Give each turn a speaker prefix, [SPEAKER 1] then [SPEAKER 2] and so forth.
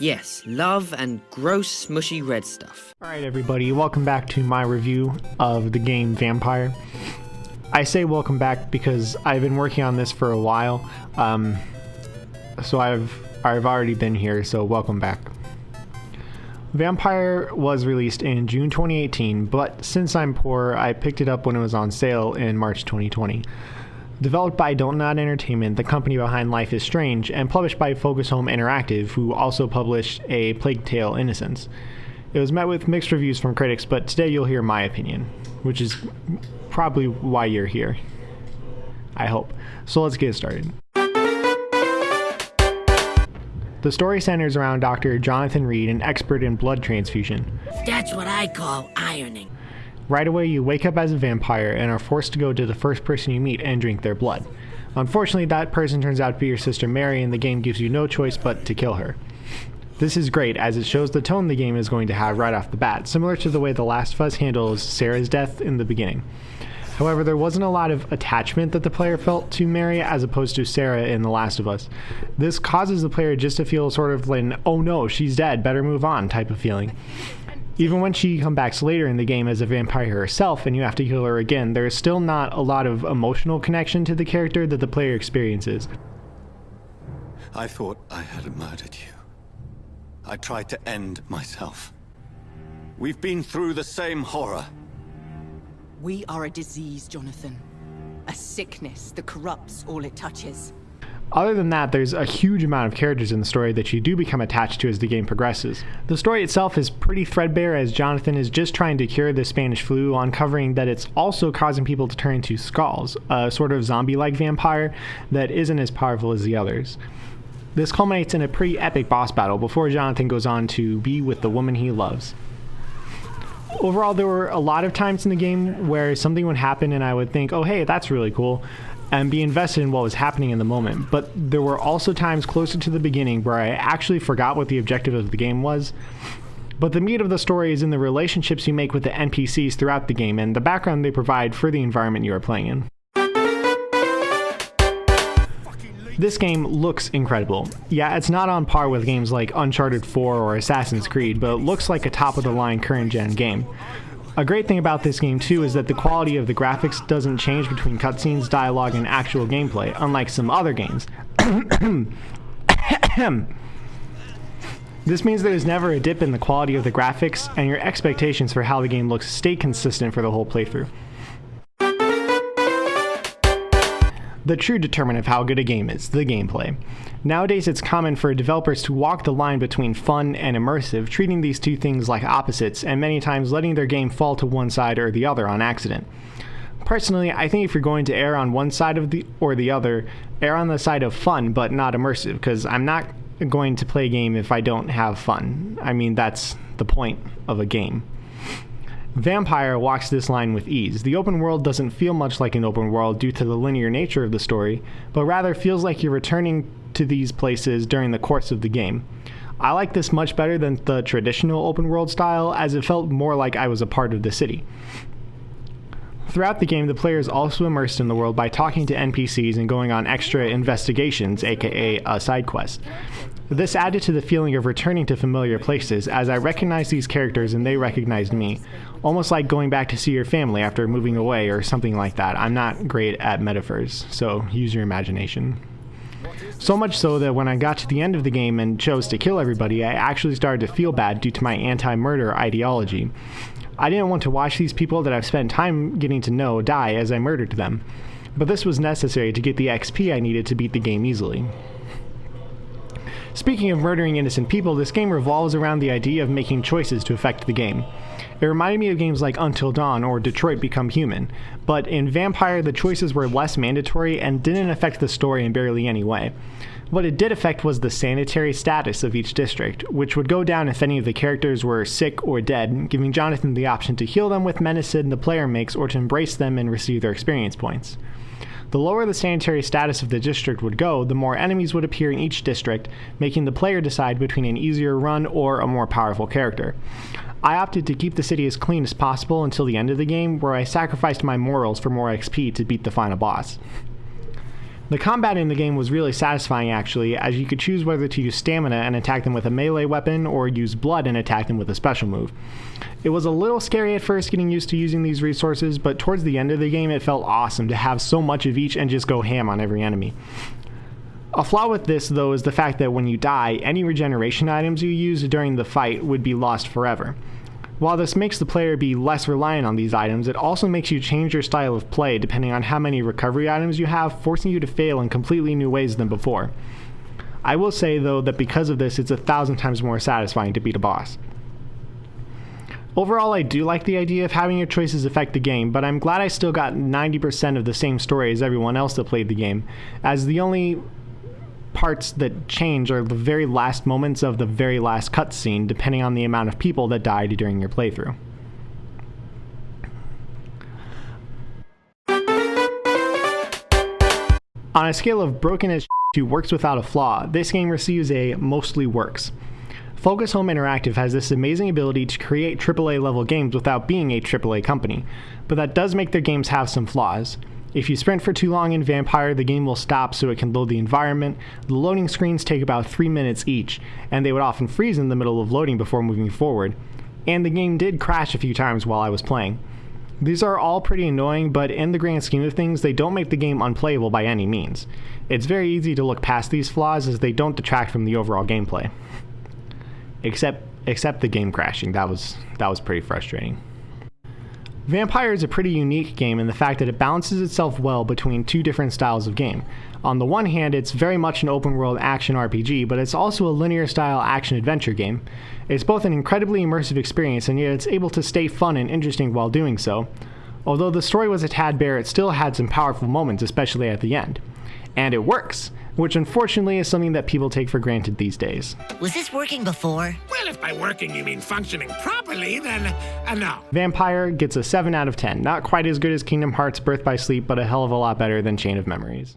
[SPEAKER 1] Yes, love and gross, smushy red stuff.
[SPEAKER 2] Alright everybody, welcome back to my review of the game Vampyr. I say welcome back because I've been working on this for a while, so I've already been here, so welcome back. Vampyr was released in June 2018, but since I'm poor, I picked it up when it was on sale in March 2020. Developed by Don't Nod Entertainment, the company behind Life is Strange, and published by Focus Home Interactive, who also published A Plague Tale: Innocence. It was met with mixed reviews from critics, but today you'll hear my opinion, which is probably why you're here. I hope. So let's get started. The story centers around Dr. Jonathan Reed, an expert in blood transfusion.
[SPEAKER 3] That's what I call ironing.
[SPEAKER 2] Right away, you wake up as a vampire and are forced to go to the first person you meet and drink their blood. Unfortunately, that person turns out to be your sister Mary, and the game gives you no choice but to kill her. This is great, as it shows the tone the game is going to have right off the bat, similar to the way The Last of Us handles Sarah's death in the beginning. However, there wasn't a lot of attachment that the player felt to Mary as opposed to Sarah in The Last of Us. This causes the player just to feel sort of like, oh no, she's dead, better move on type of feeling. Even when she comes back later in the game as a vampire herself and you have to kill her again, there is still not a lot of emotional connection to the character that the player experiences.
[SPEAKER 4] I thought I had murdered you. I tried to end myself. We've been through the same horror.
[SPEAKER 5] We are a disease, Jonathan. A sickness that corrupts all it touches.
[SPEAKER 2] Other than that, there's a huge amount of characters in the story that you do become attached to as the game progresses. The story itself is pretty threadbare, as Jonathan is just trying to cure the Spanish flu, uncovering that it's also causing people to turn into skulls, a sort of zombie-like vampire that isn't as powerful as the others. This culminates in a pretty epic boss battle before Jonathan goes on to be with the woman he loves. Overall, there were a lot of times in the game where something would happen and I would think, oh hey, that's really cool, and be invested in what was happening in the moment. But there were also times closer to the beginning where I actually forgot what the objective of the game was. But the meat of the story is in the relationships you make with the NPCs throughout the game and the background they provide for the environment you are playing in. This game looks incredible. Yeah, it's not on par with games like Uncharted 4 or Assassin's Creed, but it looks like a top-of-the-line current-gen game. A great thing about this game too is that the quality of the graphics doesn't change between cutscenes, dialogue, and actual gameplay, unlike some other games. This means there's never a dip in the quality of the graphics, and your expectations for how the game looks stay consistent for the whole playthrough. The true determinant of how good a game is, the gameplay. Nowadays, it's common for developers to walk the line between fun and immersive, treating these two things like opposites, and many times letting their game fall to one side or the other on accident. Personally, I think if you're going to err on one side of the other, err on the side of fun but not immersive, because I'm not going to play a game if I don't have fun. I mean, that's the point of a game. Vampyr walks this line with ease. The open world doesn't feel much like an open world due to the linear nature of the story, but rather feels like you're returning to these places during the course of the game. I like this much better than the traditional open world style, as it felt more like I was a part of the city. Throughout the game, the player is also immersed in the world by talking to NPCs and going on extra investigations, aka a side quest. This added to the feeling of returning to familiar places, as I recognized these characters and they recognized me, almost like going back to see your family after moving away or something like that. I'm not great at metaphors, so use your imagination. So much so that when I got to the end of the game and chose to kill everybody, I actually started to feel bad due to my anti-murder ideology. I didn't want to watch these people that I've spent time getting to know die as I murdered them, but this was necessary to get the XP I needed to beat the game easily. Speaking of murdering innocent people, this game revolves around the idea of making choices to affect the game. It reminded me of games like Until Dawn or Detroit Become Human, but in Vampyr the choices were less mandatory and didn't affect the story in barely any way. What it did affect was the sanitary status of each district, which would go down if any of the characters were sick or dead, giving Jonathan the option to heal them with medicine the player makes or to embrace them and receive their experience points. The lower the sanitary status of the district would go, the more enemies would appear in each district, making the player decide between an easier run or a more powerful character. I opted to keep the city as clean as possible until the end of the game, where I sacrificed my morals for more XP to beat the final boss. The combat in the game was really satisfying actually, as you could choose whether to use stamina and attack them with a melee weapon or use blood and attack them with a special move. It was a little scary at first getting used to using these resources, but towards the end of the game it felt awesome to have so much of each and just go ham on every enemy. A flaw with this though is the fact that when you die, any regeneration items you use during the fight would be lost forever. While this makes the player be less reliant on these items, it also makes you change your style of play depending on how many recovery items you have, forcing you to fail in completely new ways than before. I will say though that because of this, it's 1,000 times more satisfying to beat a boss. Overall, I do like the idea of having your choices affect the game, but I'm glad I still got 90% of the same story as everyone else that played the game, as the only parts that change are the very last moments of the very last cutscene, depending on the amount of people that died during your playthrough. On a scale of broken as to works without a flaw, this game receives a mostly works. Focus Home Interactive has this amazing ability to create AAA level games without being a AAA company, but that does make their games have some flaws. If you sprint for too long in Vampyr, the game will stop so it can load the environment. The loading screens take about 3 minutes each, and they would often freeze in the middle of loading before moving forward. And the game did crash a few times while I was playing. These are all pretty annoying, but in the grand scheme of things, they don't make the game unplayable by any means. It's very easy to look past these flaws as they don't detract from the overall gameplay. Except the game crashing. That was pretty frustrating. Vampyr is a pretty unique game in the fact that it balances itself well between two different styles of game. On the one hand, it's very much an open world action RPG, but it's also a linear style action adventure game. It's both an incredibly immersive experience, and yet it's able to stay fun and interesting while doing so. Although the story was a tad bare, it still had some powerful moments, especially at the end. And it works, which unfortunately is something that people take for granted these days.
[SPEAKER 3] Was this working before?
[SPEAKER 6] Well, if by working you mean functioning properly, then no.
[SPEAKER 2] Vampyr gets a 7 out of 10. Not quite as good as Kingdom Hearts Birth by Sleep, but a hell of a lot better than Chain of Memories.